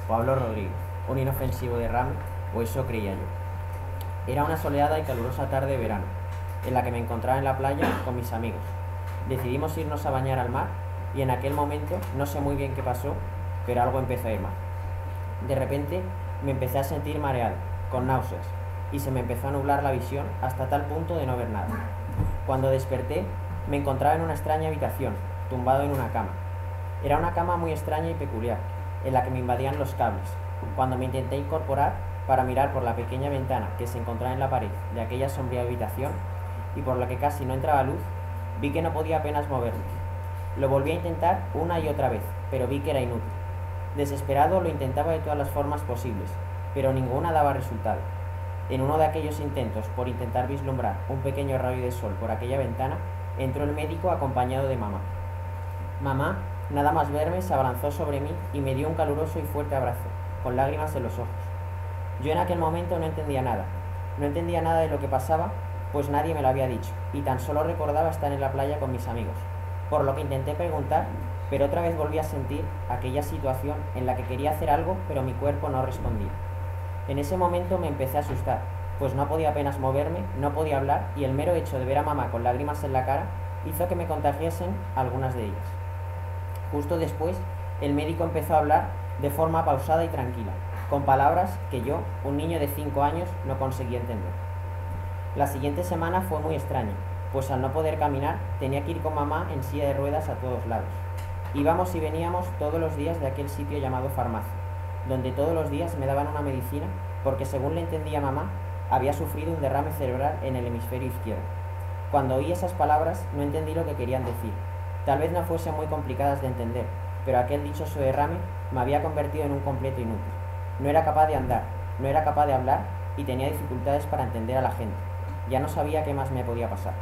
Pablo Rodríguez, un inofensivo derrame, o eso creía yo. Era una soleada y calurosa tarde de verano, en la que me encontraba en la playa con mis amigos. Decidimos irnos a bañar al mar y en aquel momento no sé muy bien qué pasó, pero algo empezó a ir mal. De repente me empecé a sentir mareado, con náuseas, y se me empezó a nublar la visión hasta tal punto de no ver nada. Cuando desperté, me encontraba en una extraña habitación, tumbado en una cama. Era una cama muy extraña y peculiar, en la que me invadían los cables. Cuando me intenté incorporar para mirar por la pequeña ventana que se encontraba en la pared de aquella sombría habitación y por la que casi no entraba luz, vi que no podía apenas moverme. Lo volví a intentar una y otra vez, pero vi que era inútil. Desesperado lo intentaba de todas las formas posibles, pero ninguna daba resultado. En uno de aquellos intentos por intentar vislumbrar un pequeño rayo de sol por aquella ventana, entró el médico acompañado de mamá. Mamá, nada más verme, se abalanzó sobre mí y me dio un caluroso y fuerte abrazo, con lágrimas en los ojos. Yo en aquel momento no entendía nada de lo que pasaba, pues nadie me lo había dicho, y tan solo recordaba estar en la playa con mis amigos, por lo que intenté preguntar, pero otra vez volví a sentir aquella situación en la que quería hacer algo, pero mi cuerpo no respondía. En ese momento me empecé a asustar, pues no podía apenas moverme, no podía hablar, y el mero hecho de ver a mamá con lágrimas en la cara hizo que me contagiesen algunas de ellas. Justo después, el médico empezó a hablar de forma pausada y tranquila, con palabras que yo, un niño de 5 años, no conseguía entender. La siguiente semana fue muy extraña, pues al no poder caminar tenía que ir con mamá en silla de ruedas a todos lados. Íbamos y veníamos todos los días de aquel sitio llamado farmacia, donde todos los días me daban una medicina porque, según le entendía mamá, había sufrido un derrame cerebral en el hemisferio izquierdo. Cuando oí esas palabras no entendí lo que querían decir. Tal vez no fuesen muy complicadas de entender, pero aquel dichoso derrame me había convertido en un completo inútil. No era capaz de andar, no era capaz de hablar y tenía dificultades para entender a la gente. Ya no sabía qué más me podía pasar.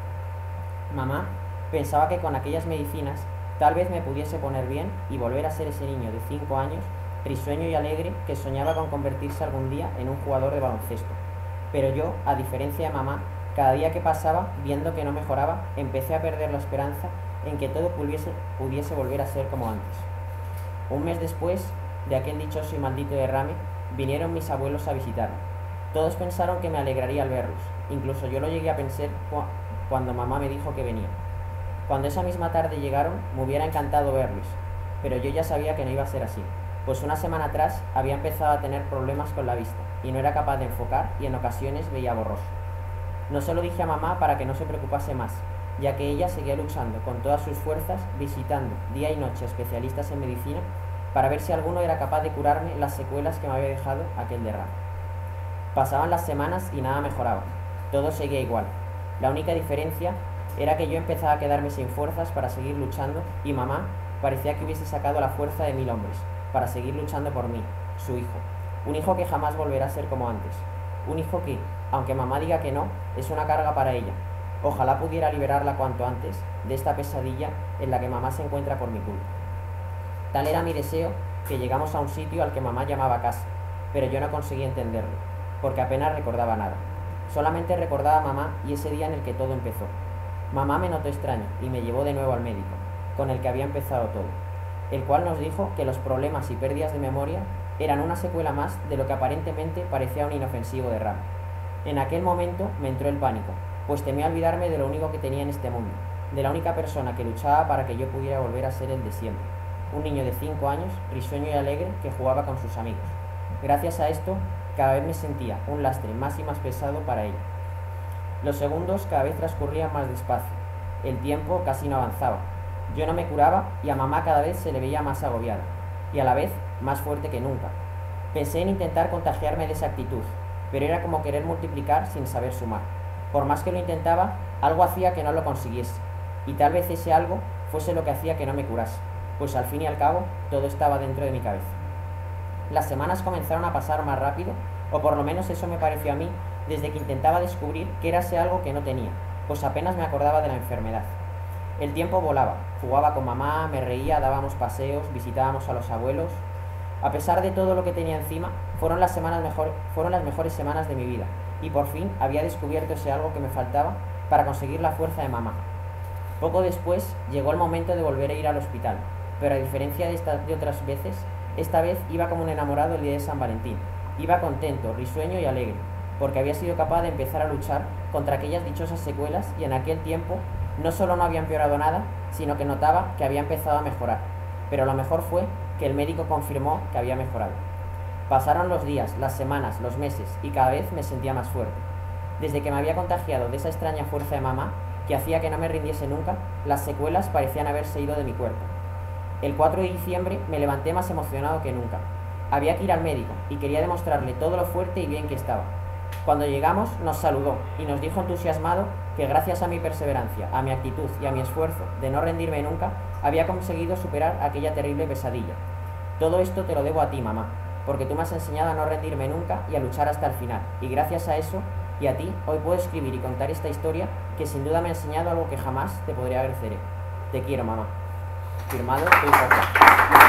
Mamá pensaba que con aquellas medicinas tal vez me pudiese poner bien y volver a ser ese niño de 5 años, risueño y alegre, que soñaba con convertirse algún día en un jugador de baloncesto. Pero yo, a diferencia de mamá, cada día que pasaba, viendo que no mejoraba, empecé a perder la esperanza en que todo pudiese volver a ser como antes. Un mes después de aquel dichoso y maldito derrame, vinieron mis abuelos a visitarme. Todos pensaron que me alegraría al verlos, incluso yo lo llegué a pensar cuando mamá me dijo que venía. Cuando esa misma tarde llegaron, me hubiera encantado verlos, pero yo ya sabía que no iba a ser así, pues una semana atrás había empezado a tener problemas con la vista y no era capaz de enfocar y en ocasiones veía borroso. No se lo dije a mamá para que no se preocupase más, ya que ella seguía luchando con todas sus fuerzas, visitando día y noche a especialistas en medicina para ver si alguno era capaz de curarme las secuelas que me había dejado aquel derrame. Pasaban las semanas y nada mejoraba, todo seguía igual. La única diferencia era que yo empezaba a quedarme sin fuerzas para seguir luchando y mamá parecía que hubiese sacado la fuerza de 1000 hombres para seguir luchando por mí, su hijo. Un hijo que jamás volverá a ser como antes. Un hijo que, aunque mamá diga que no, es una carga para ella. Ojalá pudiera liberarla cuanto antes de esta pesadilla en la que mamá se encuentra por mi culpa. Tal era mi deseo que llegamos a un sitio al que mamá llamaba casa, pero yo no conseguía entenderlo, porque apenas recordaba nada. Solamente recordaba a mamá y ese día en el que todo empezó. Mamá me notó extraño y me llevó de nuevo al médico, con el que había empezado todo, el cual nos dijo que los problemas y pérdidas de memoria eran una secuela más de lo que aparentemente parecía un inofensivo derrame. En aquel momento me entró el pánico, pues temía olvidarme de lo único que tenía en este mundo, de la única persona que luchaba para que yo pudiera volver a ser el de siempre, un niño de 5 años, risueño y alegre, que jugaba con sus amigos. Gracias a esto, cada vez me sentía un lastre más y más pesado para ella. Los segundos cada vez transcurrían más despacio, el tiempo casi no avanzaba. Yo no me curaba y a mamá cada vez se le veía más agobiada, y a la vez más fuerte que nunca. Pensé en intentar contagiarme de esa actitud, pero era como querer multiplicar sin saber sumar. Por más que lo intentaba, algo hacía que no lo consiguiese, y tal vez ese algo fuese lo que hacía que no me curase, pues al fin y al cabo todo estaba dentro de mi cabeza. Las semanas comenzaron a pasar más rápido, o por lo menos eso me pareció a mí, desde que intentaba descubrir qué era ese algo que no tenía, pues apenas me acordaba de la enfermedad. El tiempo volaba, jugaba con mamá, me reía, dábamos paseos, visitábamos a los abuelos. A pesar de todo lo que tenía encima, fueron las mejores semanas de mi vida, y por fin había descubierto ese algo que me faltaba para conseguir la fuerza de mamá. Poco después llegó el momento de volver a ir al hospital, pero a diferencia de otras veces, Esta vez iba como un enamorado el día de San Valentín. Iba contento, risueño y alegre, porque había sido capaz de empezar a luchar contra aquellas dichosas secuelas y en aquel tiempo no solo no había empeorado nada, sino que notaba que había empezado a mejorar. Pero lo mejor fue que el médico confirmó que había mejorado. Pasaron los días, las semanas, los meses y cada vez me sentía más fuerte. Desde que me había contagiado de esa extraña fuerza de mamá que hacía que no me rindiese nunca, las secuelas parecían haberse ido de mi cuerpo. El 4 de diciembre me levanté más emocionado que nunca. Había que ir al médico y quería demostrarle todo lo fuerte y bien que estaba. Cuando llegamos nos saludó y nos dijo entusiasmado que gracias a mi perseverancia, a mi actitud y a mi esfuerzo de no rendirme nunca, había conseguido superar aquella terrible pesadilla. Todo esto te lo debo a ti, mamá, porque tú me has enseñado a no rendirme nunca y a luchar hasta el final, y gracias a eso y a ti hoy puedo escribir y contar esta historia que sin duda me ha enseñado algo que jamás te podré agradecer. Te quiero, mamá. Firmado, tu hijo.